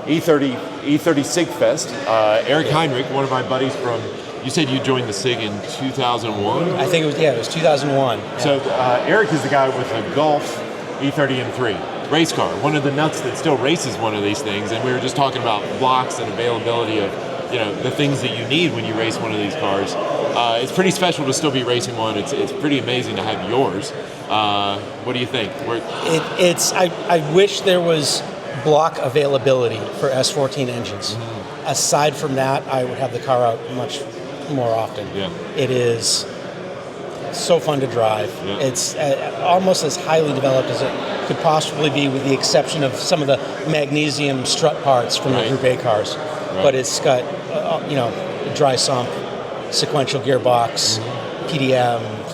E30 Sigfest. Eric Heinrich, one of my buddies from. You said you joined the SIG in 2001. I think it was 2001. Yeah. So Eric is the guy with the Golf E30 M3 race car, one of the nuts that still races one of these things. And we were just talking about blocks and availability of the things that you need when you race one of these cars. It's pretty special to still be racing one. It's pretty amazing to have yours. What do you think? I wish there was block availability for S14 engines. Mm-hmm. Aside from that, I would have the car out much more often. Yeah. It is so fun to drive. Yeah. It's almost as highly developed as it could possibly be, with the exception of some of the magnesium strut parts from the Group A cars. Right. But it's got a dry sump, sequential gearbox, PDM,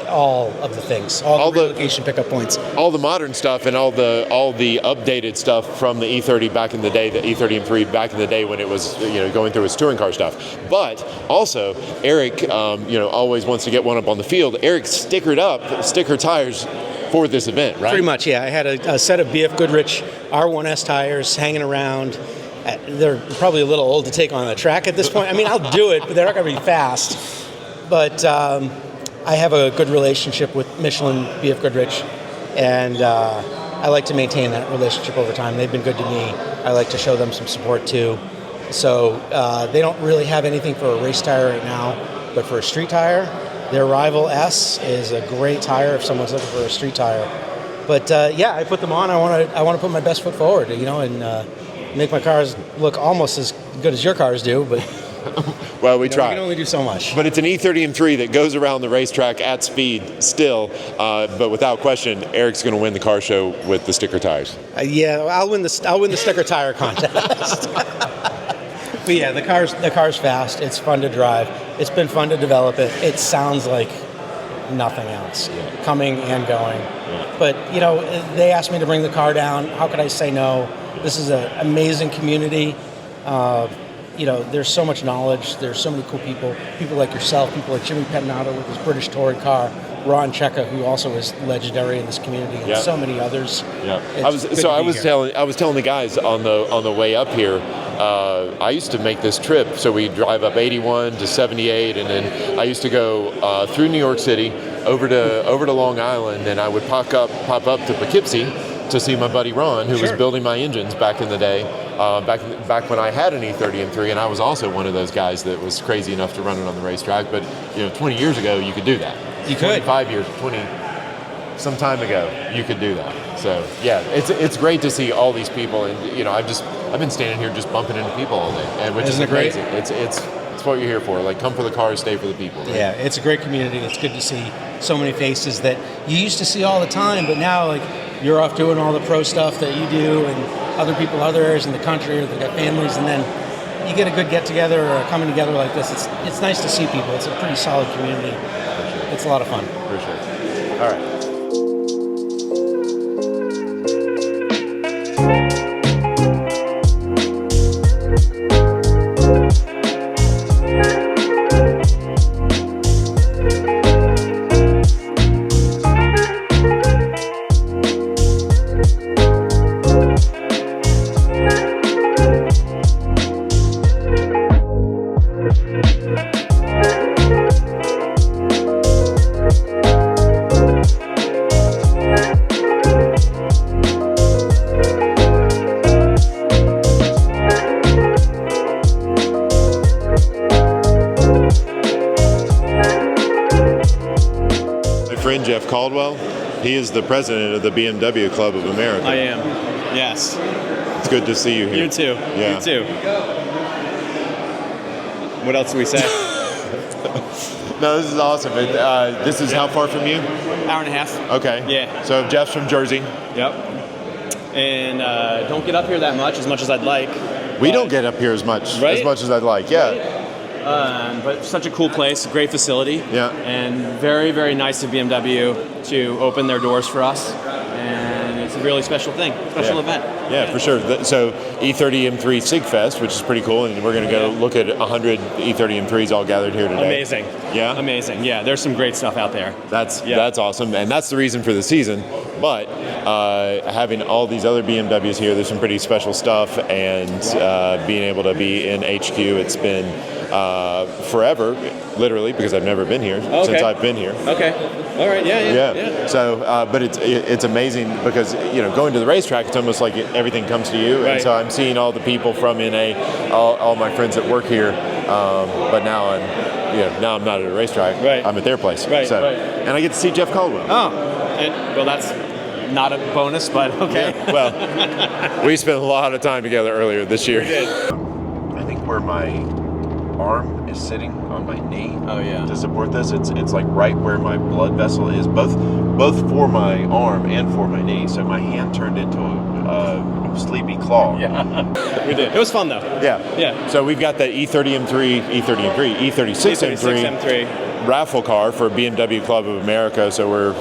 all of the things, all the relocation pickup points, all the modern stuff, and all the updated stuff from the E30 back in the day, the E30 M3 back in the day when it was going through its touring car stuff. But also, Eric, always wants to get one up on the field. Eric sticker tires for this event, right? Pretty much, yeah. I had a set of BF Goodrich R1S tires hanging around. They're probably a little old to take on the track at this point. I mean, I'll do it, but they're not going to be fast. But I have a good relationship with Michelin, BF Goodrich, and I like to maintain that relationship over time. They've been good to me. I like to show them some support too. So they don't really have anything for a race tire right now, but for a street tire, their Rival S is a great tire if someone's looking for a street tire. But I put them on. I want to put my best foot forward, and make my cars look almost as good as your cars do, but. Well, we try. We can only do so much. But it's an E30 M3 that goes around the racetrack at speed still. But without question, Eric's going to win the car show with the sticker tires. I'll win the sticker tire contest. But yeah, the car's fast. It's fun to drive. It's been fun to develop it. It sounds like nothing else, coming and going. Yeah. But they asked me to bring the car down. How could I say no? This is an amazing community. There's so much knowledge. There's so many cool people like yourself, people like Jimmy Pettinato with his British touring car, Ron Cheka, who also is legendary in this community, and so many others. Yeah, I was telling the guys on the way up here. I used to make this trip, so we drive up 81 to 78, and then I used to go through New York City over to Long Island, and I would pop up to Poughkeepsie to see my buddy Ron, who was building my engines back in the day, back when I had an E30 M3, and I was also one of those guys that was crazy enough to run it on the racetrack. But 20 years ago, you could do that. You could. 25 years, some time ago, you could do that. So yeah, it's great to see all these people, and I've been standing here just bumping into people all day, and which is amazing. It's what you're here for. Like, come for the cars, stay for the people. Right? Yeah, it's a great community. It's good to see so many faces that you used to see all the time, but now you're off doing all the pro stuff that you do, and other people, other areas in the country, they've got families, and then you get a good get-together or a coming together like this. It's nice to see people. It's a pretty solid community. Sure. It's a lot of fun. For sure. All right. He is the president of the BMW Club of America. I am, yes. It's good to see you here. You too. Yeah. You too. What else do we say? No, this is awesome. This is how far from you? Hour and a half. Okay. Yeah. So Jeff's from Jersey. Yep. And don't get up here that much, as much as I'd like. We don't get up here as much as I'd like. Yeah. Right? But such a cool place, great facility. Yeah. And very, very nice of BMW to open their doors for us. And it's a really special thing, special event. Yeah, for sure. So E30 M3 SIGFest, which is pretty cool, and we're going to go look at 100 E30 M3s all gathered here today. Amazing. Yeah? Amazing. Yeah, there's some great stuff out there. That's awesome, and that's the reason for the season. But having all these other BMWs here, there's some pretty special stuff, and being able to be in HQ, it's been forever, literally, because I've never been here since I've been here. Okay. All right. Yeah. So, but it's amazing because going to the racetrack, it's almost like everything comes to you, and so I'm seeing all the people from NA, all my friends that work here, but now I'm not at a racetrack. Right. I'm at their place. Right. And I get to see Jeff Caldwell. Oh, well, that's not a bonus, but okay. Yeah, well, we spent a lot of time together earlier this year. We did. I think where my arm is sitting on my knee to support this, it's like right where my blood vessel is, both for my arm and for my knee. So my hand turned into a sleepy claw. Yeah, we did. It was fun though. Yeah. So we've got the E30 M3, E30 Sigfest M3 raffle car for BMW Club of America. So we're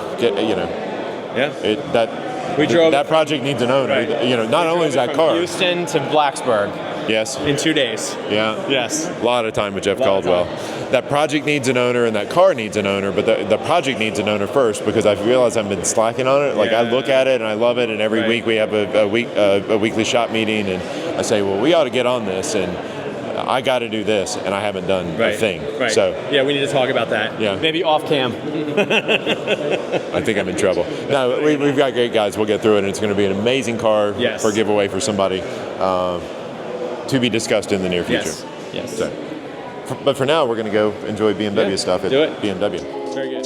that project needs an owner. Right. Not only is that from car Houston to Blacksburg. Yes. In 2 days. Yeah. Yes. A lot of time with Jeff Caldwell. That project needs an owner, and that car needs an owner, but the project needs an owner first, because I've realized I've been slacking on it. Like I look at it and I love it, and every week we have a weekly shop meeting, and I say, well, we ought to get on this, and I got to do this, and I haven't done a thing. Right. So yeah, we need to talk about that. Yeah. Maybe off cam. I think I'm in trouble. No, we've got great guys. We'll get through it, and it's going to be an amazing car for a giveaway for somebody. To be discussed in the near future. Yes. So, but for now, we're going to go enjoy BMW stuff at BMW. Very good.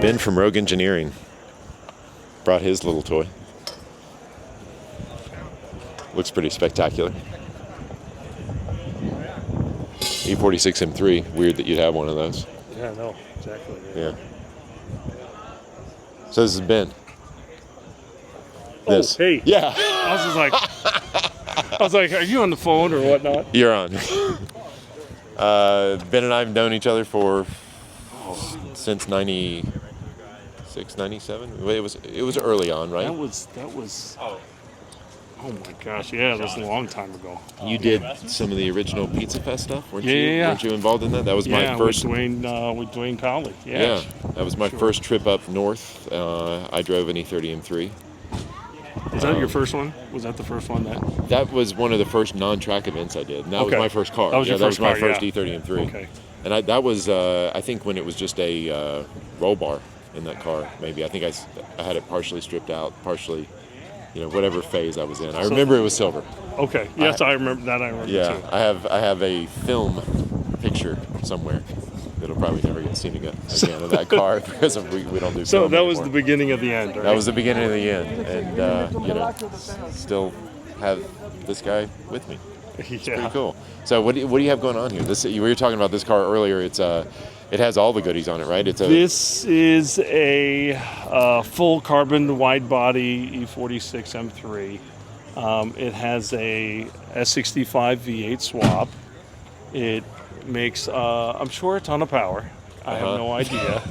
Ben from Rogue Engineering brought his little toy. Looks pretty spectacular. E46 M3. Weird that you'd have one of those. Yeah, no, exactly. Yeah. So this is Ben. This. Oh, hey. Yeah. I was like, are you on the phone or whatnot? You're on. Ben and I have known each other since 96, 97. It was early on, right? That was. Oh my gosh, yeah, that was a long time ago. You did some of the original Pizza Fest stuff, weren't you? Yeah. Weren't you involved in that? That was my first. with Dwayne Cowley. Yeah, that was my first trip up north. I drove an E30 M3. Was that your first one? Was that the first one That was one of the first non-track events I did. And that was my first car. That was your first my car, first E30 M3. Okay. And that was, I think, when it was just a roll bar in that car. Maybe I think I had it partially stripped out, partially, whatever phase I was in. I remember it was silver. Okay. Yes, I remember that. I remember yeah, too. I have a film picture somewhere that'll probably never get seen again of that car, because we don't do. So film that was anymore. the beginning of the end, right? That was the beginning of the end, and still have this guy with me. It's pretty cool. So what do you have going on here? We were talking about this car earlier. It has all the goodies on it, right? This is a full carbon wide body E46 M3. It has a S65 V8 swap. It makes, I'm sure, a ton of power. I have no idea.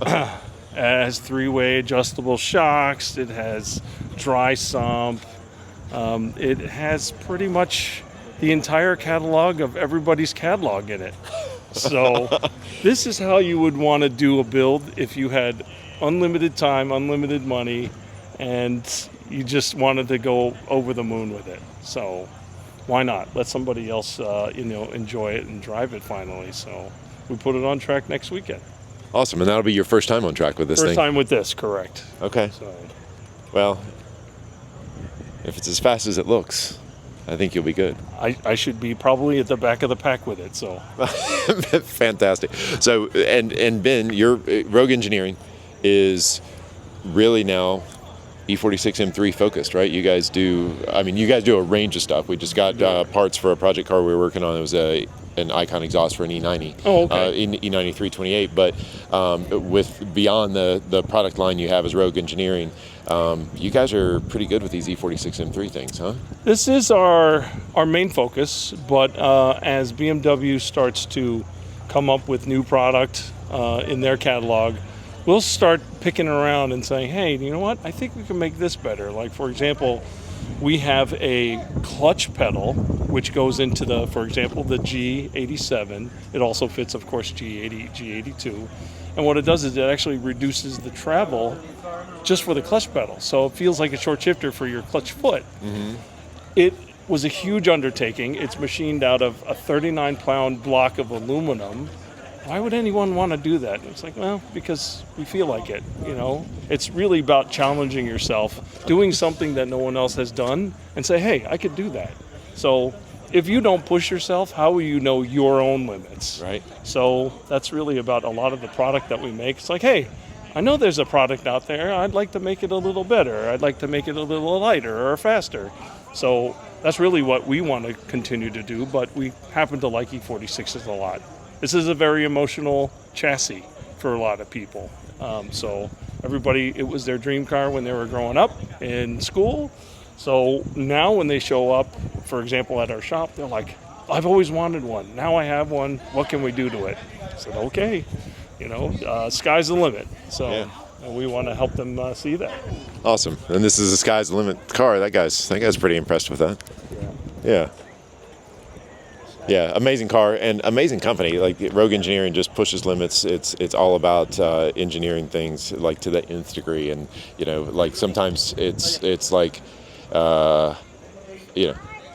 It has 3-way adjustable shocks. It has dry sump. It has pretty much the entire catalog of everybody's catalog in it. So this is how you would want to do a build if you had unlimited time, unlimited money, and you just wanted to go over the moon with it. So why not? Let somebody else, enjoy it and drive it finally. So we put it on track next weekend. Awesome, and that'll be your first time on track with this thing? First time with this, correct. Okay. So. Well, if it's as fast as it looks, I think you'll be good. I should be probably at the back of the pack with it. So fantastic. So and Ben, your Rogue Engineering is really now E46 M3 focused, right? You guys do a range of stuff. We just got parts for a project car we were working on. It was an Icon exhaust for an E90, E90 328. But with beyond the product line you have as Rogue Engineering, you guys are pretty good with these E46 M3 things, huh? This is our main focus, but as BMW starts to come up with new product in their catalog, we'll start picking around and saying, hey, you know what? I think we can make this better. Like, for example, we have a clutch pedal, which goes into for example, the G87. It also fits, of course, G80, G82. And what it does is it actually reduces the travel just for the clutch pedal. So it feels like a short shifter for your clutch foot. Mm-hmm. It was a huge undertaking. It's machined out of a 39-pound block of aluminum. Why would anyone want to do that? And it's like, well, because we feel like it, It's really about challenging yourself, doing something that no one else has done, and say, hey, I could do that. So if you don't push yourself, how will you know your own limits? Right. So that's really about a lot of the product that we make. It's like, hey, I know there's a product out there. I'd like to make it a little better. I'd like to make it a little lighter or faster. So that's really what we want to continue to do, but we happen to like E46s a lot. This is a very emotional chassis for a lot of people. So everybody, it was their dream car when they were growing up in school. So now when they show up, for example, at our shop, they're like, I've always wanted one. Now I have one. What can we do to it? I said, okay, sky's the limit. So we want to help them see that. Awesome. And this is the sky's the limit car. That guy's pretty impressed with that. Yeah. Yeah, amazing car and amazing company. Like Rogue Engineering just pushes limits. It's all about engineering things like to the nth degree, and like sometimes it's like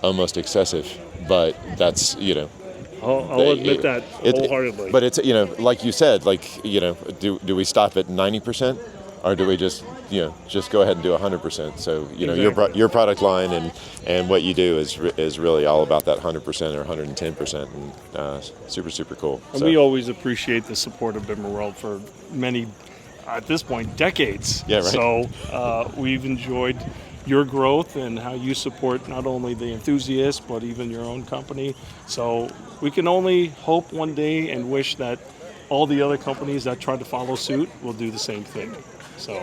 almost excessive, but that's I'll admit that wholeheartedly. But it's like you said, do we stop at 90%? Or do we just go ahead and do 100%? So Exactly. your product line and what you do is really all about that 100% or 110%, and super cool. And we always appreciate the support of BimmerWorld for many, at this point, decades. Yeah, right. So we've enjoyed your growth and how you support not only the enthusiasts but even your own company. So we can only hope one day and wish that all the other companies that try to follow suit will do the same thing. So,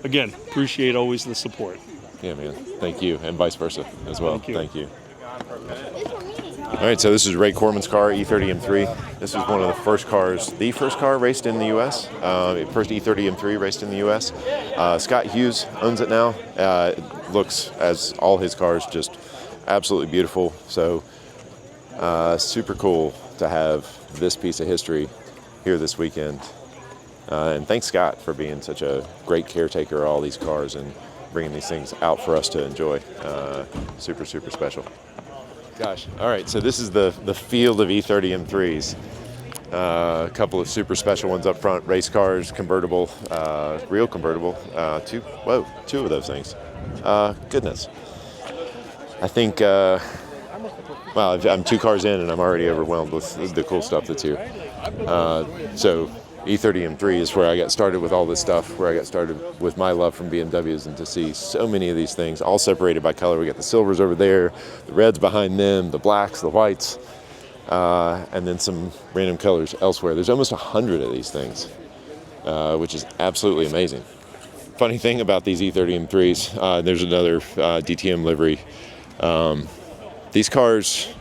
again, appreciate always the support. Yeah, man. Thank you, and vice versa as well. Thank you. All right, so this is Ray Corman's car, E30 M3. This was one of the first car raced in the U.S., first E30 M3 raced in the U.S. Scott Hughes owns it now. It looks, as all his cars, just absolutely beautiful. So, super cool to have this piece of history here this weekend. And thanks, Scott, for being such a great caretaker of all these cars and bringing these things out for us to enjoy. Super special. Gosh. All right, so this is the field of E30 M3s. A couple of super special ones up front, race cars, convertible, real convertible. Two of those things. Goodness. I think, I'm 2 cars in and I'm already overwhelmed with the cool stuff that's here. So E30 M3 is where I got started with all this stuff, where I got started with my love from BMWs, and to see so many of these things all separated by color. We got the silvers over there, the reds behind them, the blacks, the whites, and then some random colors elsewhere. There's almost 100 of these things, which is absolutely amazing. Funny thing about these E30 M3s, there's another DTM livery. These cars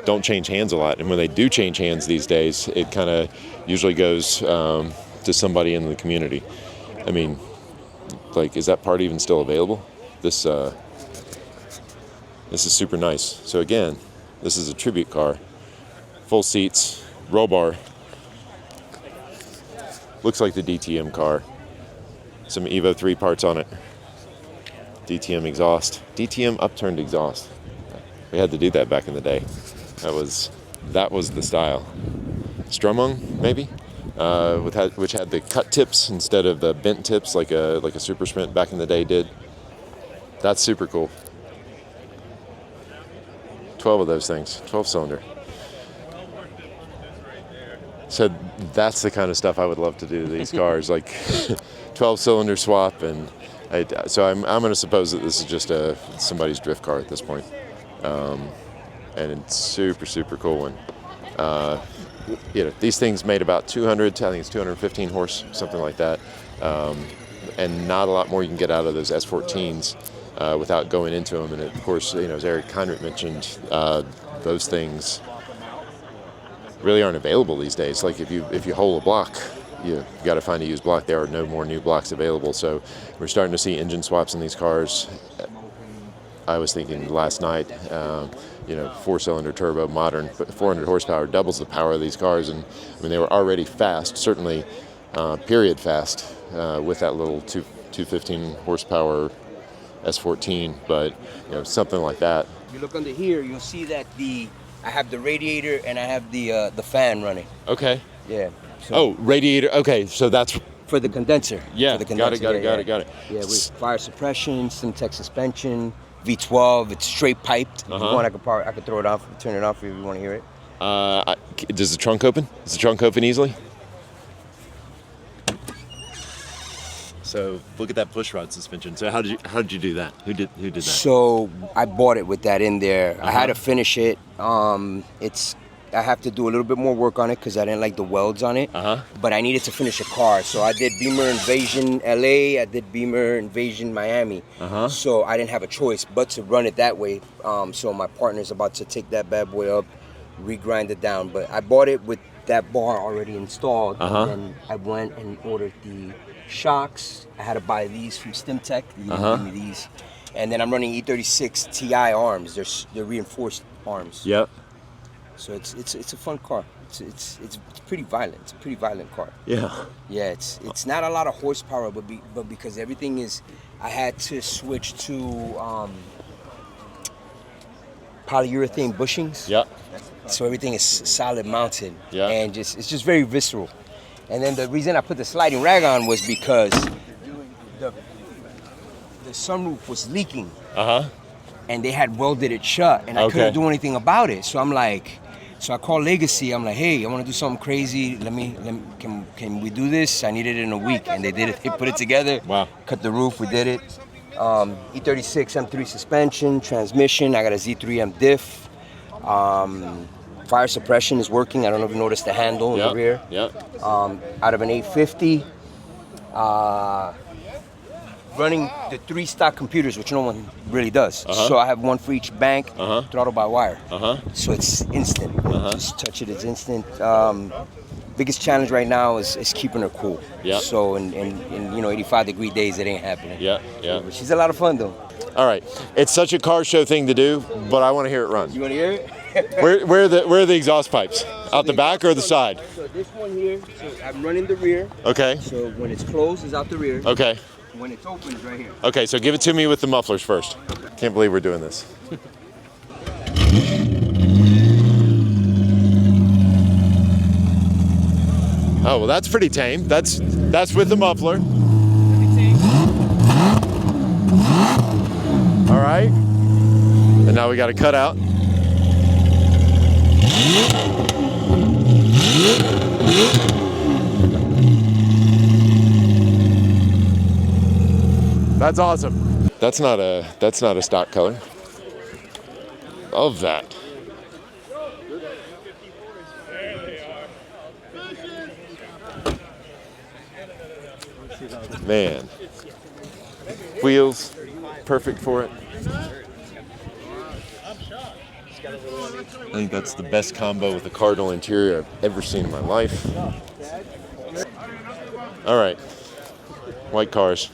don't change hands a lot, and when they do change hands these days, it kind of usually goes to somebody in the community. I mean, like, is that part even still available? This is super nice. So again, this is a tribute car, full seats, roll bar. Looks like the DTM car. Some Evo 3 parts on it. DTM exhaust, DTM upturned exhaust. We had to do that back in the day. That was the style. Strumung, maybe, which had the cut tips instead of the bent tips like a Super Sprint back in the day did. That's super cool. 12 of those things, 12-cylinder. So that's the kind of stuff I would love to do to these cars, like 12-cylinder swap and So I'm going to suppose that this is just somebody's drift car at this point, and it's super cool. And these things made about 200, I think it's 215 horse, something like that, and not a lot more you can get out of those S14s without going into them. And of course, as Eric Heinrich mentioned, those things really aren't available these days. Like if you hole a block, you got to find a used block. There are no more new blocks available. So we're starting to see engine swaps in these cars. I was thinking last night, 4-cylinder turbo, modern, 400 horsepower, doubles the power of these cars. And I mean, they were already fast, certainly period fast with that little 215 horsepower S14, but something like that. You look under here, you'll see that I have the radiator and I have the fan running. Okay. Yeah. So radiator. Okay, so that's for the condenser. Yeah. For the condenser. Got it. Yeah, with fire suppression, Simtech suspension, V12. It's straight piped. If you want, I could throw it off, turn it off if you want to hear it. Does the trunk open? Does the trunk open easily? So look at that push rod suspension. So how did you do that? Who did that? So I bought it with that in there. I had to finish it. I have to do a little bit more work on it because I didn't like the welds on it. But I needed to finish a car. So I did Beamer Invasion LA. I did Beamer Invasion Miami. So I didn't have a choice but to run it that way. So my partner's about to take that bad boy up, regrind it down. But I bought it with that bar already installed. And then I went and ordered the shocks. I had to buy these from Simtech. They gave me these. And then I'm running E36 Ti arms. They're reinforced arms. Yep. So it's a fun car. It's pretty violent. It's a pretty violent car. Yeah. Yeah. It's not a lot of horsepower, but because everything is, I had to switch to polyurethane bushings. Yep. So everything is solid mounted. Yeah. And it's just very visceral. And then the reason I put the sliding rag on was because the sunroof was leaking. And they had welded it shut, and I couldn't do anything about it. So I called Legacy. I'm like, hey, I want to do something crazy. Can we do this? I need it in a week, and they did it. They put it together. Wow. Cut the roof. We did it. E30 M3 suspension, transmission. I got a Z3M diff. Fire suppression is working. I don't know if you noticed the handle in the rear. Yep. Out of an 850. Running the 3 stock computers, which no one really does. So I have one for each bank, throttle by wire. So it's instant. Just touch it, it's instant. Biggest challenge right now is keeping her cool. So in 85-degree days, it ain't happening. But she's a lot of fun though. All right. It's such a car show thing to do, but I want to hear it run. You want to hear it? Where are the exhaust pipes? Out the back or the side? So this one here, so I'm running the rear. Okay. So when it's closed, it's out the rear. Okay. When it's open, it's right here. Okay, so give it to me with the mufflers first. Can't believe we're doing this. Oh, well, that's pretty tame. That's with the muffler. All right. And now we got to cut out. That's awesome. That's not a stock color. Love that. Man. Wheels, perfect for it. I think that's the best combo with a Cardinal interior I've ever seen in my life. All right, white cars.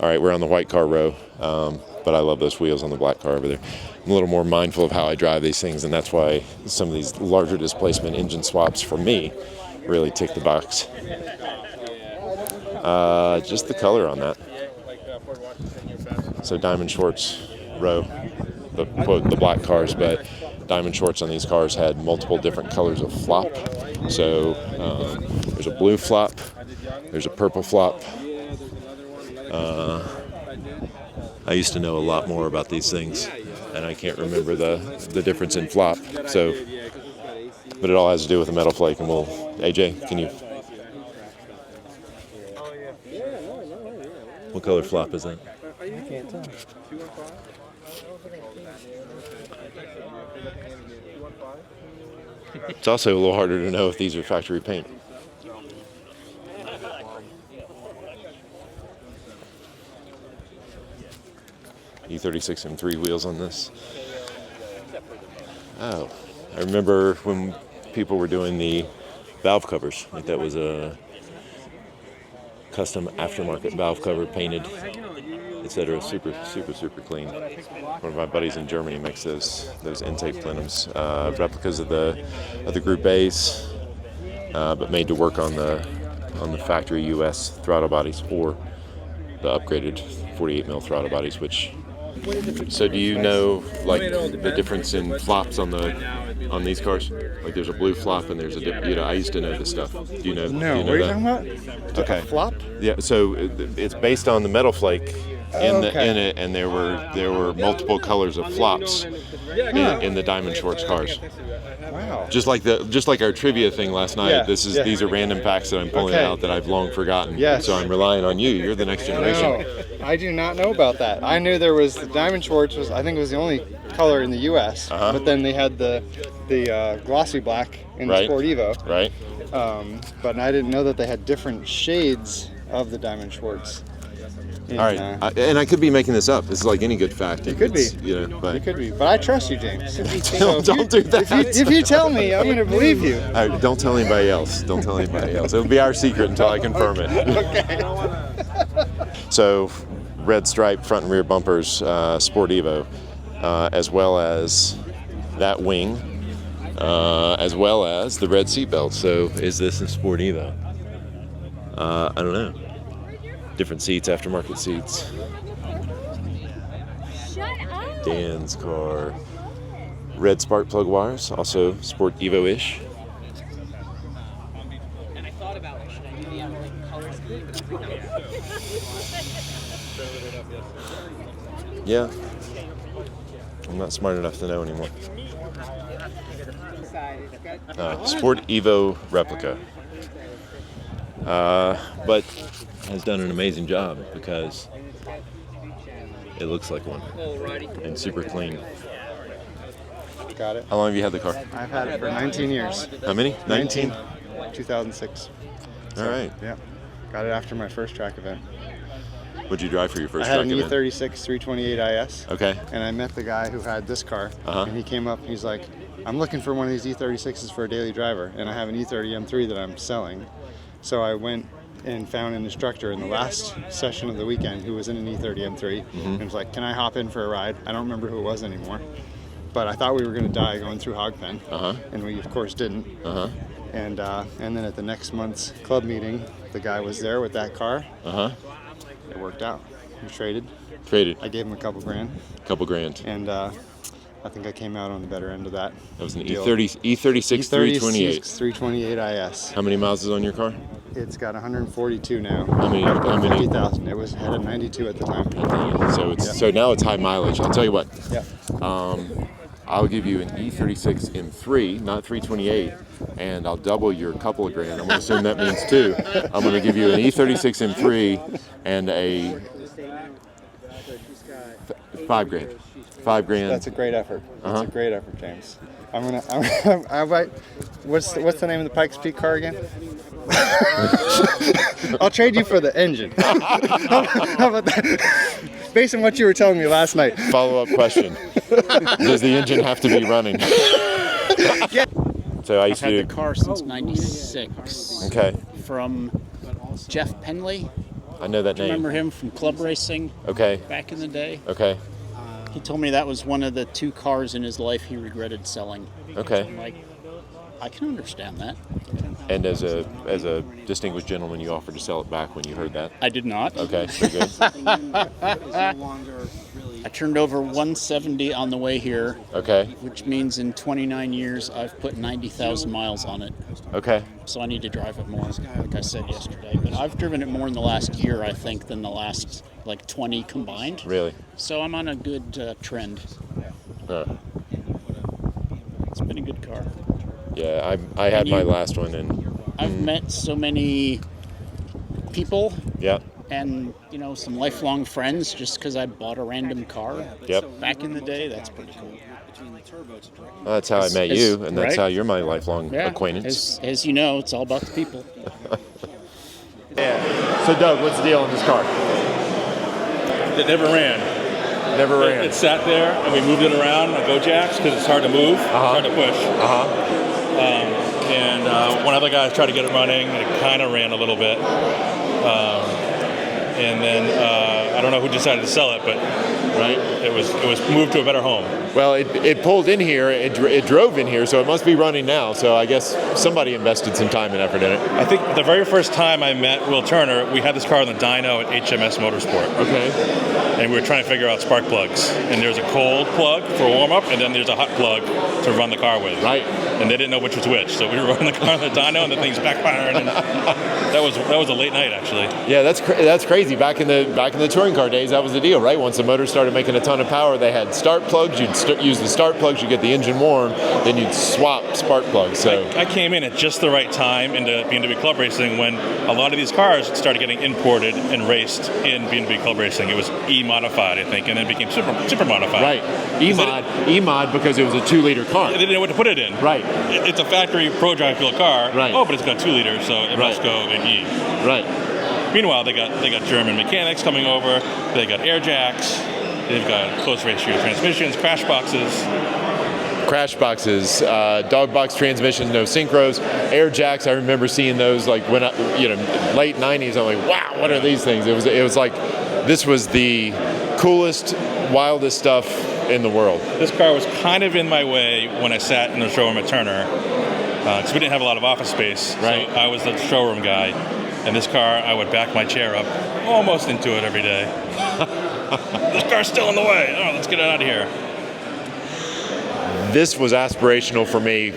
All right, we're on the white car row. but I love those wheels on the black car over there. I'm a little more mindful of how I drive these things, and that's why some of these larger displacement engine swaps for me really tick the box. Just the color on that. So Diamond Schwartz row, the black cars, but Diamond Schwartz on these cars had multiple different colors of flop. So there's a blue flop, there's a purple flop. I used to know a lot more about these things, and I can't remember the difference in flop. So, but it all has to do with the metal flake. And we'll, AJ, can you? What color flop is that? I can't tell. It's also a little harder to know if these are factory paint. E30 M3 wheels on this. Oh, I remember when people were doing the valve covers. Like that was a custom aftermarket valve cover, painted, etc. Super clean. One of my buddies in Germany makes those intake plenums, replicas of the Group A's, but made to work on the factory U.S. throttle bodies or the upgraded 48mm throttle bodies, which. So do you know like the difference in flops on these cars? Like there's a blue flop and there's a I used to know this stuff. Do you know? No, do you know what are you that? talking about? Okay. A flop? Yeah. So it's based on the metal flake in it, and there were multiple colors of flops in the Diamond Schwartz cars. Wow. Just like our trivia thing last night. Yeah, These are random facts that I'm pulling out that I've long forgotten. Yes. So I'm relying on you. You're the next generation. No, I do not know about that. I knew there was Diamond Schwartz I think it was the only color in the U.S. But then they had the glossy black in the Sport Evo. Right. But I didn't know that they had different shades of the Diamond Schwartz. All right, and I could be making this up. This is like any good fact. It could be. But It could be. But I trust you, James. don't do that. If you tell me, I'm going to believe you. All right, don't tell anybody else. Don't tell anybody else. It'll be our secret until I confirm it. Okay. So, red stripe front and rear bumpers, Sport Evo, as well as that wing, as well as the red seatbelt. So, is this a Sport Evo? I don't know. Different seats, aftermarket seats. Dan's car. Red spark plug wires, also Sport Evo-ish. And I thought about like, should I do the like color scheme? Yeah. I'm not smart enough to know anymore. Sport Evo replica. But has done an amazing job because it looks like one and super clean. Got it. How long have you had the car? I've had it for 19 years. How many? 19? 2006. All right. Yeah. Got it after my first track event. What'd you drive for your first I had track an event? E36 328 IS. Okay. And I met the guy who had this car. And he came up and he's like, I'm looking for one of these E36s for a daily driver. And I have an E30 M3 that I'm selling. So I went and found an instructor in the last session of the weekend who was in an E30 M3 and was like, can I hop in for a ride? I don't remember who it was anymore. But I thought we were going to die going through Hogpen. And we, of course, didn't. And then at the next month's club meeting, the guy was there with that car. It worked out. We traded. I gave him a couple grand. And I think I came out on the better end of that. That was an deal. E36 328. 328 IS. How many miles is on your car? It's got 142 now. How many? 50,000. It had a 92 at the time. So now it's high mileage. I'll tell you what. Yeah. I'll give you an E36 M3, not 328, and I'll double your couple of grand. I'm going to assume that means two. I'm going to give you an E36 M3 and a $5 grand. $5 grand. That's a great effort. That's a great effort, James. I might. What's the name of the Pikes Peak car again? I'll trade you for the engine. How about that? Based on what you were telling me last night. Follow-up question. Does the engine have to be running? Yeah. So I I've used had to the car since '96. Okay. From Jeff Penley. I know that name. Remember him from club racing? Okay. Back in the day. Okay. He told me that was one of the 2 cars in his life he regretted selling. Okay. I'm like, I can understand that. And as a distinguished gentleman, you offered to sell it back when you heard that. I did not. Okay, very good. I turned over 170 on the way here. Okay. Which means in 29 years, I've put 90,000 miles on it. Okay. So I need to drive it more, like I said yesterday. But I've driven it more in the last year, I think, than the last, 20 combined. Really? So I'm on a good trend. It's been a good car. Yeah, I had my last one, and I've met so many people. Yeah. And, some lifelong friends just because I bought a random car. Yep. Back in the day, that's pretty cool. Well, that's how I met you, and that's how you're my lifelong acquaintance. As you know, it's all about the people. Yeah. So, Doug, what's the deal on this car? It never ran. Never ran. It sat there, and we moved it around on Go Jacks because it's hard to move, hard to push. And one other guy tried to get it running, and it kind of ran a little bit. And then I don't know who decided to sell it, but it was moved to a better home. Well, it pulled in here, it drove in here, so it must be running now. So I guess somebody invested some time and effort in it. I think the very first time I met Will Turner, we had this car on the dyno at HMS Motorsport. Okay. And we were trying to figure out spark plugs. And there's a cold plug for warm-up, and then there's a hot plug to run the car with. Right. And they didn't know which was which, so we were running the car on the dyno, and the thing's backfiring. And that was a late night, actually. Yeah, that's crazy. Back in the touring car days, that was the deal, right? Once the motor started making a ton of power, they had start plugs. You'd use the start plugs, you get the engine warm, then you'd swap spark plugs. So I came in at just the right time into BMW Club Racing when a lot of these cars started getting imported and raced in BMW Club Racing. It was E-modified, I think, and then became super modified. Right. E-mod because it was a 2-liter car. They didn't know what to put it in. Right. It's a factory Pro Drive fuel car. Right. Oh, but it's got 2 liters, so it must go in E. Right. Meanwhile, they got German mechanics coming over. They got air jacks. They've got close ratio transmissions, crash boxes, dog box transmissions, no synchros, air jacks. I remember seeing those like when late '90s. I'm like, wow, what are these things? It was like this was the coolest, wildest stuff in the world. This car was kind of in my way when I sat in the showroom at Turner because we didn't have a lot of office space. Right. So I was the showroom guy. And this car, I would back my chair up almost into it every day. This car's still in the way. Oh, let's get it out of here. This was aspirational for me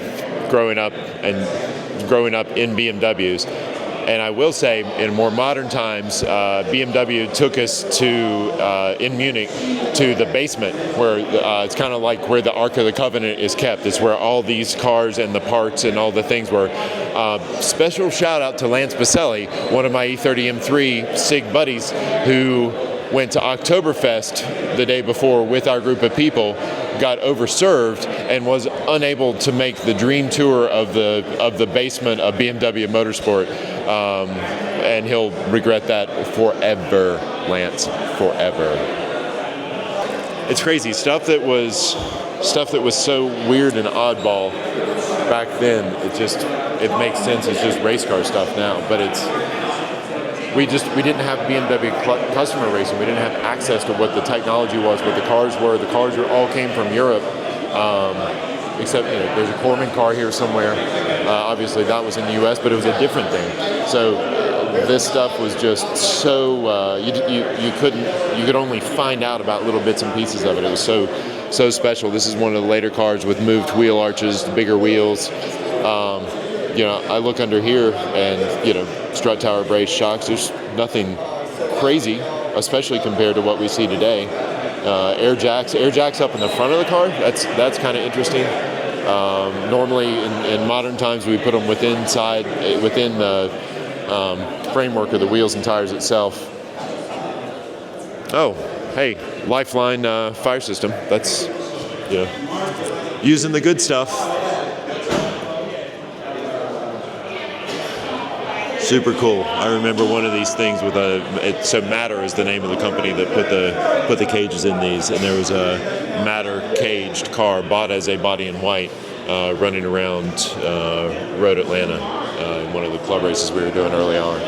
growing up in BMWs. And I will say, in more modern times, BMW took us to, in Munich, to the basement, where it's kind of like where the Ark of the Covenant is kept. It's where all these cars and the parts and all the things were. Special shout out to Lance Baselli, one of my E30 M3 SIG buddies, who went to Oktoberfest the day before with our group of people, got overserved, and was unable to make the dream tour of the basement of BMW Motorsport. And he'll regret that forever, Lance, forever. It's crazy stuff that was so weird and oddball back then. It makes sense. It's just race car stuff now, but we didn't have BMW customer racing. We didn't have access to what the technology was, what the cars were. The cars all came from Europe. Except there's a Corman car here somewhere. Obviously that was in the U.S., but it was a different thing. So this stuff was just so you could only find out about little bits and pieces of it. It was so special. This is one of the later cars with moved wheel arches, bigger wheels. I look under here and strut tower brace shocks. There's nothing crazy, especially compared to what we see today. Air jacks up in the front of the car. That's kind of interesting. Normally in modern times we put them within the framework of the wheels and tires itself. Oh, hey, Lifeline fire system. That's using the good stuff. Super cool. I remember one of these things with so Matter is the name of the company that put the cages in these, and there was a Matter caged car bought as a body in white running around Road Atlanta in one of the club races we were doing early on.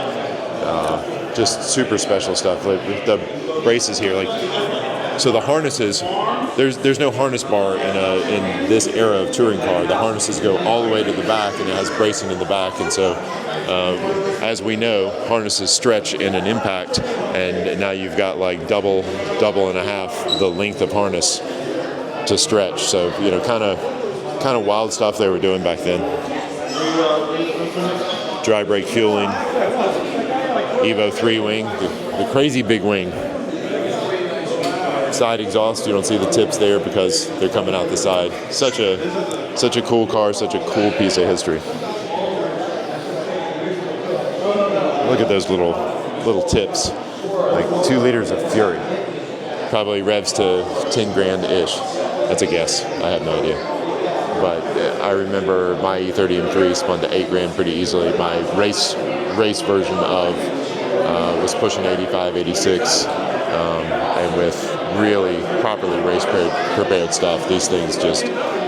Just super special stuff. Like the braces here, so the harnesses there's no harness bar in this era of touring car. The harnesses go all the way to the back, and it has bracing in the back, and so as we know, harnesses stretch in an impact, and now you've got like double and a half the length of harness to stretch. So kind of wild stuff they were doing back then. Dry brake fueling, Evo 3 wing, the crazy big wing. Side exhaust, you don't see the tips there because they're coming out the side. Such a cool car, such a cool piece of history. Look at those little tips, like 2 liters of fury. Probably revs to 10 grand-ish. That's a guess. I have no idea. But I remember my E30 M3 spun to 8 grand pretty easily. My race version of was pushing 85, 86, and with really properly race prepared stuff, these things just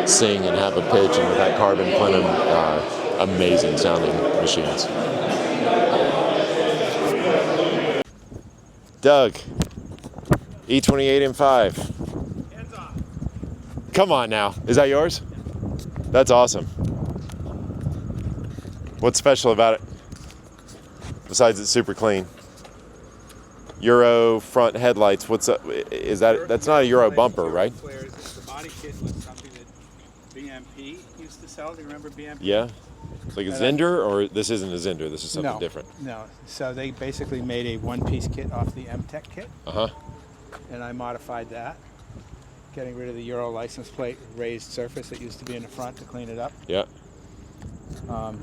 sing and have a pitch, and with that carbon plenum, amazing sounding machines. Doug, E28 M5. Come on now, is that yours? That's awesome. What's special about it? Besides it's super clean. Euro front headlights. What's up? Is that? That's not a Euro bumper, right? The body kit was something that BMP used to sell. Do you remember BMP? Yeah. Like a Zender, or this isn't a Zender. This is something different. No. So they basically made a one-piece kit off the M-Tech kit. And I modified that, getting rid of the Euro license plate raised surface that used to be in the front to clean it up. Yeah.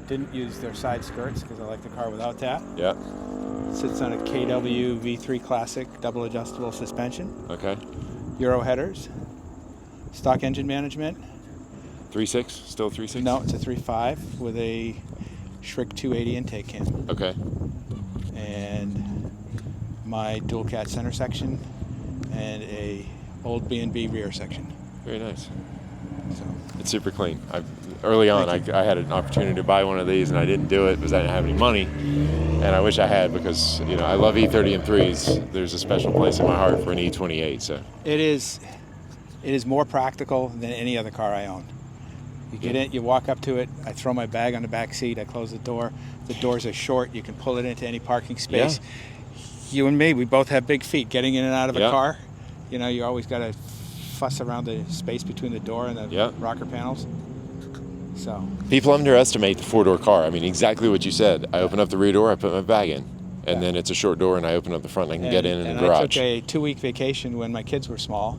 Didn't use their side skirts because I like the car without that. Yeah. Sits on a KW V3 Classic double adjustable suspension. Okay. Euro headers. Stock engine management. 3.6? Still 3.6? No, it's a 3.5 with a Schrick 280 intake cam. Okay. And my dual cat center section and a old B&B rear section. Very nice. So. It's super clean. Early on, I had an opportunity to buy one of these, and I didn't do it because I didn't have any money. And I wish I had, because I love E30 M3s. There's a special place in my heart for an E28. So it is more practical than any other car I own. You get in, you walk up to it. I throw my bag on the back seat. I close the door. The doors are short. You can pull it into any parking space. Yeah. You and me, we both have big feet. Getting in and out of a car, you always got to fuss around the space between the door and the rocker panels. So people underestimate the 4-door car. I mean, exactly what you said. I open up the rear door, I put my bag in, and then it's a short door, and I open up the front, and I can get in the garage. I took a 2-week vacation when my kids were small,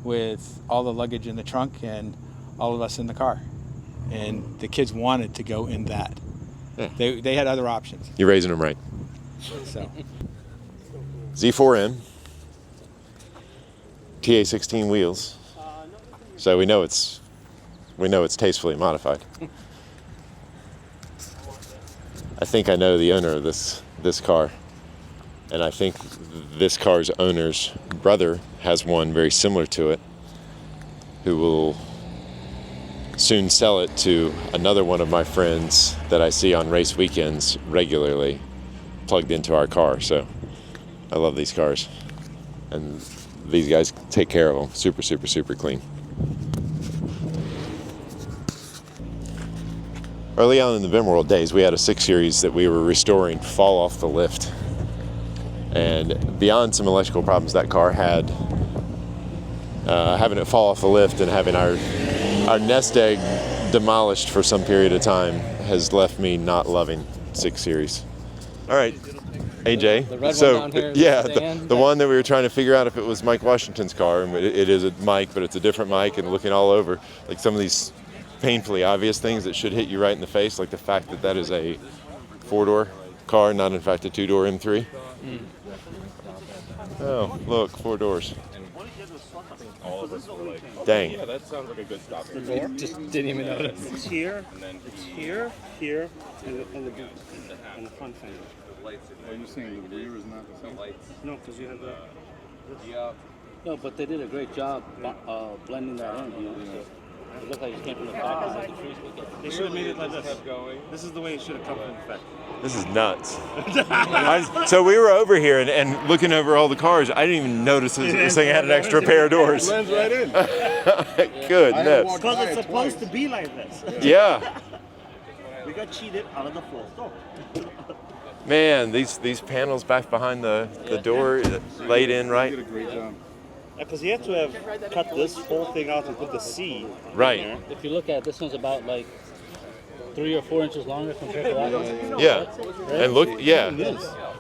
with all the luggage in the trunk and all of us in the car, and the kids wanted to go in that. Yeah. They had other options. You're raising them right. So Z4M, TA16 wheels. So we know it's tastefully modified. I think I know the owner of this car, and I think this car's owner's brother has one very similar to it, who will soon sell it to another one of my friends that I see on race weekends regularly, plugged into our car. So I love these cars, and these guys take care of them. Super, super, super clean. Early on in the BimmerWorld days, we had a 6 Series that we were restoring fall off the lift. And beyond some electrical problems that car had, having it fall off the lift and having our nest egg demolished for some period of time has left me not loving 6 Series. All right, AJ. The red one down here is the one that we were trying to figure out if it was Mike Washington's car, and it is a Mike, but it's a different Mike, and looking all over, like some of these painfully obvious things that should hit you right in the face, like the fact that that is a 4-door car, not in fact a 2-door M3. Oh, look, 4 doors. Dang. Yeah, that sounds like a good stop. The door? Just didn't even notice. It's here, it's here, here, and the boot, and the front fender. Are you saying the rear is not the same? No, because you have the... No, but they did a great job blending that in, you know. So. It looked like it came from the factory. They should have made it like this. This is the way it should have come from the factory. This is nuts. So we were over here and looking over all the cars. I didn't even notice this thing had an extra pair of doors. Blends right in. Goodness. Because it's supposed to be like this. Yeah. We got cheated out of the full store. Man, these panels back behind the door laid in right. You did a great job. Because you have to have cut this whole thing out to put the C. Right. If you look at it, this one's about like 3 or 4 inches longer compared to that one. Yeah. And look, yeah.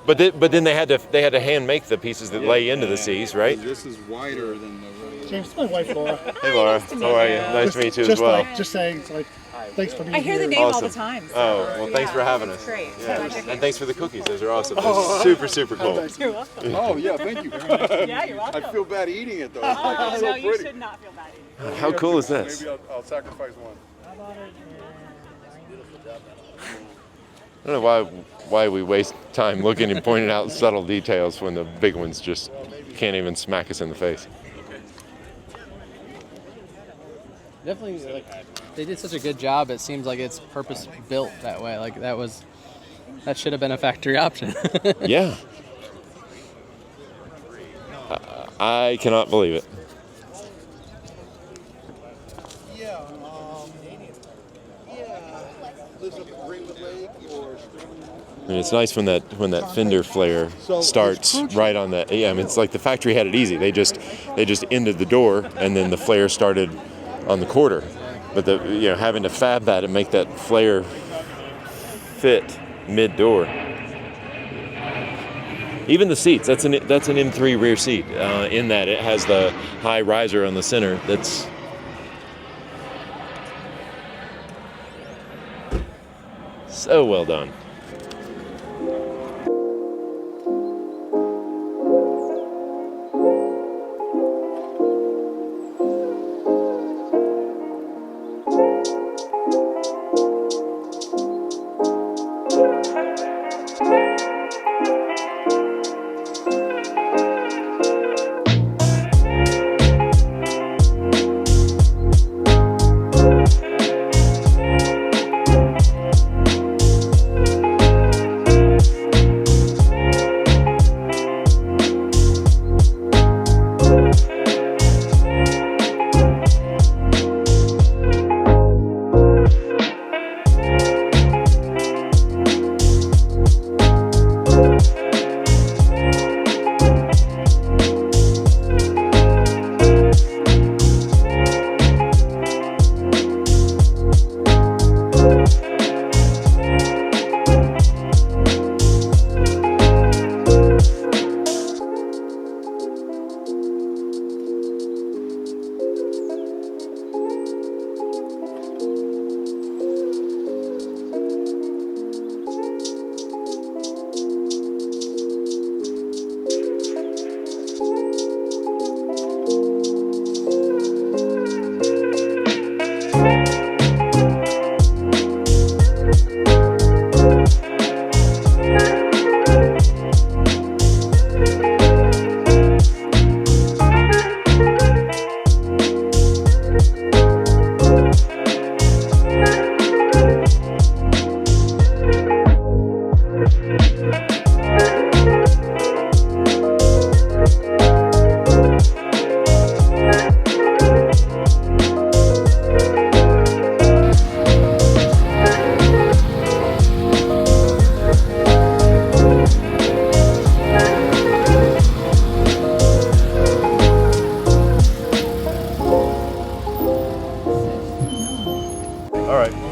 But then they had to hand make the pieces that lay into the C's, right? This is wider than the. James, my wife Laura. Hey Laura, how are you? Nice to meet you as well. Just saying, it's like, thanks for being here. I hear the name all the time. Oh, well, thanks for having us. Great. Yeah. And thanks for the cookies. Those are awesome. Those super, super cool. You're welcome. Oh yeah, thank you. Yeah, you're welcome. I feel bad eating it though. Oh, It's so no, you pretty. should not feel bad eating it. How cool is this? Maybe I'll sacrifice one. I don't know why we waste time looking and pointing out subtle details when the big ones just can't even smack us in the face. Definitely, like, they did such a good job. It seems like it's purpose built that way. Like that should have been a factory option. Yeah. I cannot believe it. I mean, it's nice when that fender flare starts right on that. Yeah, I mean, it's like the factory had it easy. They just ended the door, and then the flare started on the quarter. But having to fab that and make that flare fit mid door. Even the seats. That's an M3 rear seat. In that it has the high riser on the center. That's so well done.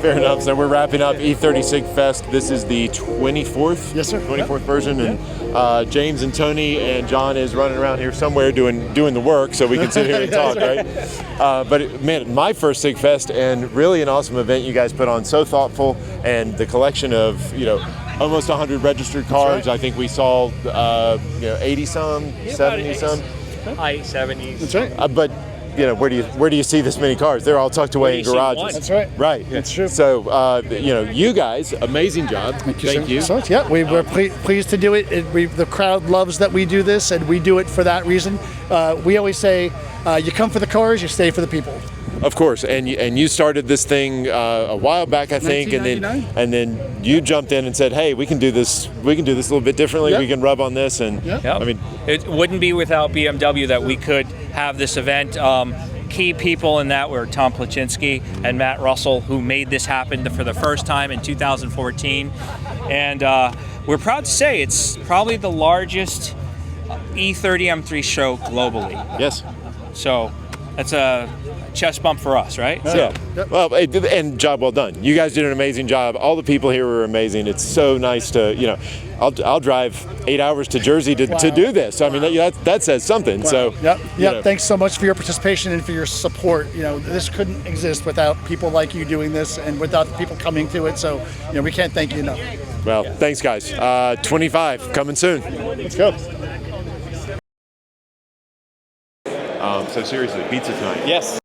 Fair enough. So we're wrapping up E30 Sigfest. This is the 24th. Yes, sir. 24th version, and James and Tony and John is running around here somewhere doing the work, so we can sit here and talk, right? But man, my first Sigfest, and really an awesome event you guys put on. So thoughtful, and the collection of almost 100 registered cars. Right. I think we saw 80 some, 70 some. High 70s. That's right. But you know, where do you see this many cars? They're all tucked away in garages. That's right. Right. That's true. So, you know, you guys, amazing job. Thank you. So, yeah, we're pleased to do it. The crowd loves that we do this, and we do it for that reason. We always say, you come for the cars, you stay for the people. Of course, and you started this thing a while back, I think, and then you jumped in and said, "Hey, we can do this. We can do this a little bit differently. Yep. We can rub on this." And Yep. I mean, it wouldn't be without BMW that we could have this event. Key people in that were Tom Placzynski and Matt Russell, who made this happen for the first time in 2014, and we're proud to say it's probably the largest E30 M3 show globally. Yes. So that's a chest bump for us, right? Yeah. Well, and job well done. You guys did an amazing job. All the people here were amazing. It's so nice to, you know, I'll drive 8 hours to Jersey to do this. I mean, that says something. Wow. So, yep. you know. Thanks so much for your participation and for your support. You know, this couldn't exist without people like you doing this and without the people coming to it. So, you know, we can't thank you enough. Well, thanks, guys. 25 coming soon. Let's go. So seriously, pizza tonight. Yes.